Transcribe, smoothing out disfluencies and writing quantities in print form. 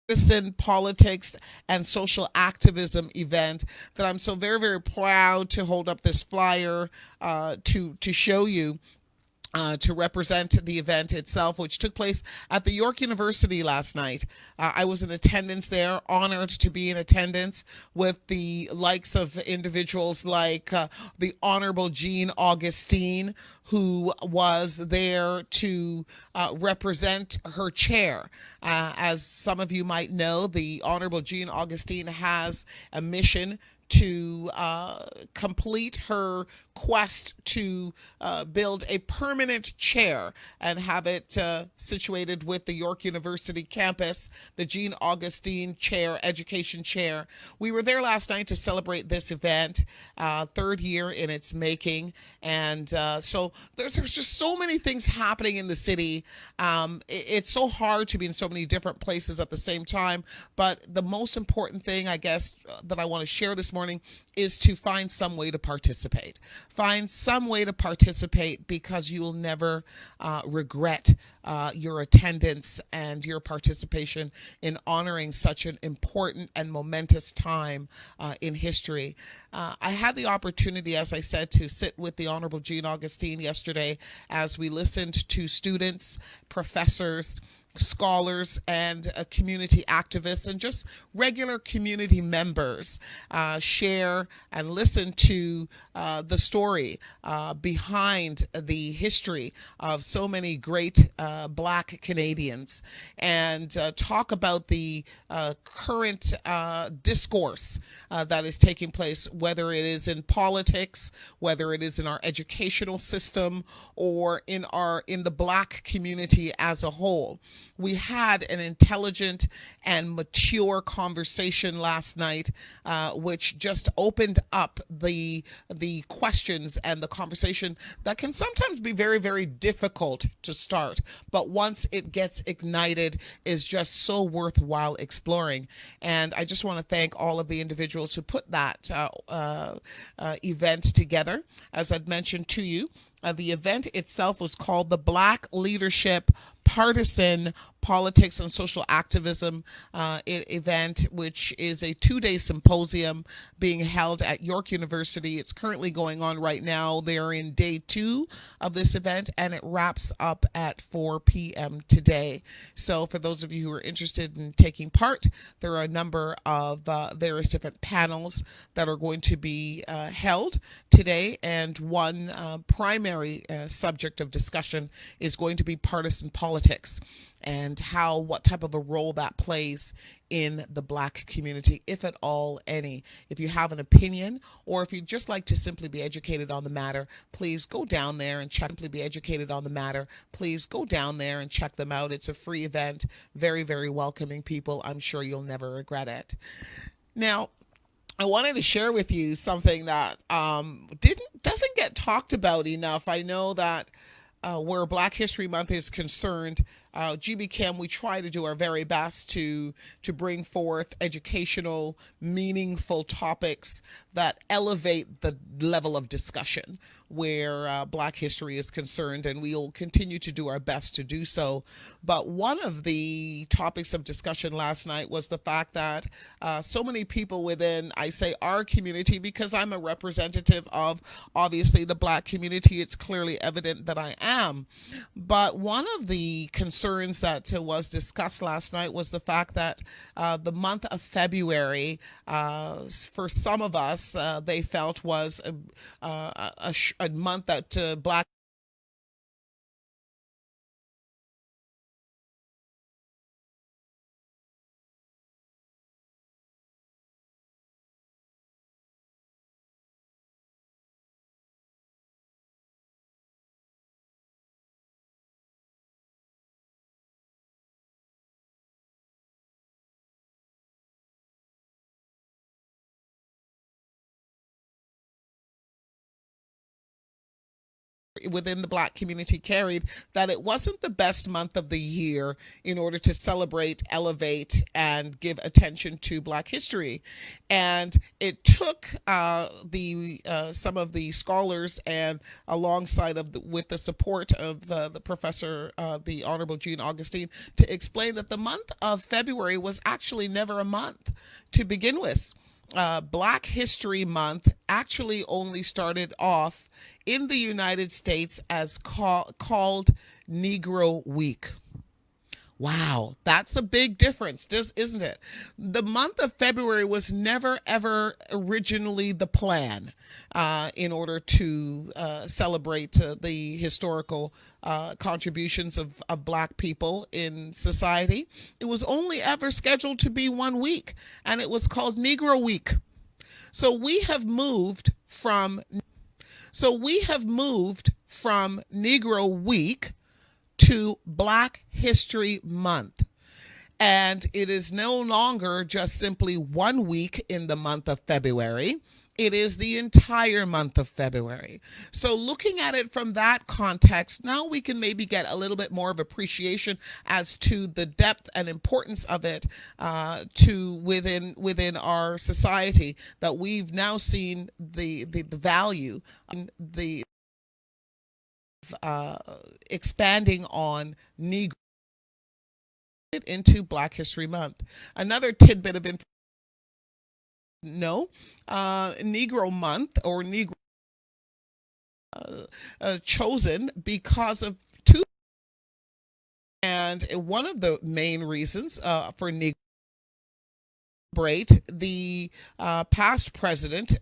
partisan politics and social activism event that I'm so very, very proud to hold up this flyer to show you. To represent the event itself, which took place at the York University last night. I was in attendance there, honored to be in attendance with the likes of individuals like the Honorable Jean Augustine, who was there to represent her chair. As some of you might know, the Honorable Jean Augustine has a mission to complete her quest to build a permanent chair and have it situated with the York University campus, the Jean Augustine Chair, Education Chair. We were there last night to celebrate this event, third year in its making. And so there's just so many things happening in the city. It's so hard to be in so many different places at the same time. But the most important thing, I guess, that I want to share this morning is to find some way to participate. Find some way to participate because you will never regret your attendance and your participation in honoring such an important and momentous time in history. I had the opportunity, as I said, to sit with the Honorable Jean Augustine yesterday as we listened to students, professors, scholars, and community activists and just regular community members share and listen to the story behind the history of so many great Black Canadians and talk about the current discourse that is taking place, whether it is in politics, whether it is in our educational system, or in the Black community as a whole. We had an intelligent and mature conversation last night, which just opened up the questions and the conversation that can sometimes be very, very difficult to start, but once it gets ignited, is just so worthwhile exploring. And I just want to thank all of the individuals who put that event together. As I'd mentioned to you, the event itself was called the Black Leadership Partisan Politics and Social Activism event, which is a 2-day symposium being held at York University. It's currently going on right now. They're in day 2 of this event, and it wraps up at 4 p.m. today. So for those of you who are interested in taking part, there are a number of various different panels that are going to be held today, and one primary subject of discussion is going to be partisan politics and what type of a role that plays in the Black community, if at all any. If you have an opinion, or if you'd just like to simply be educated on the matter, please go down there and check. Simply be educated on the matter. Please go down there and check them out. It's a free event. Very, very welcoming people. I'm sure you'll never regret it. Now, I wanted to share with you something that doesn't get talked about enough. I know that where Black History Month is concerned, Gbkm, we try to do our very best to bring forth educational, meaningful topics that elevate the level of discussion where Black history is concerned, and we will continue to do our best to do so. But one of the topics of discussion last night was the fact that so many people within, I say our community, because I'm a representative of obviously the Black community, it's clearly evident that I am. But one of the concerns that was discussed last night was the fact that the month of February, for some of us, they felt was a month that Black within the Black community carried that it wasn't the best month of the year in order to celebrate, elevate, and give attention to Black history. And it took some of the scholars, and alongside with the support of the professor, the Honorable Jean Augustine, to explain that the month of February was actually never a month to begin with. Black History Month actually only started off in the United States as called Negro Week. Wow, that's a big difference, isn't it? The month of February was never, ever originally the plan in order to celebrate the historical contributions of Black people in society. It was only ever scheduled to be 1 week, and it was called Negro Week. So we have moved from Negro Week to Black History Month. And it is no longer just simply 1 week in the month of February. It is the entire month of February. So looking at it from that context, now we can maybe get a little bit more of appreciation as to the depth and importance of it within our society, that we've now seen the value in the expanding on Negro into Black History Month. Another tidbit of information: Negro Month or Negro chosen because of two, and one of the main reasons for Negro celebrate the past president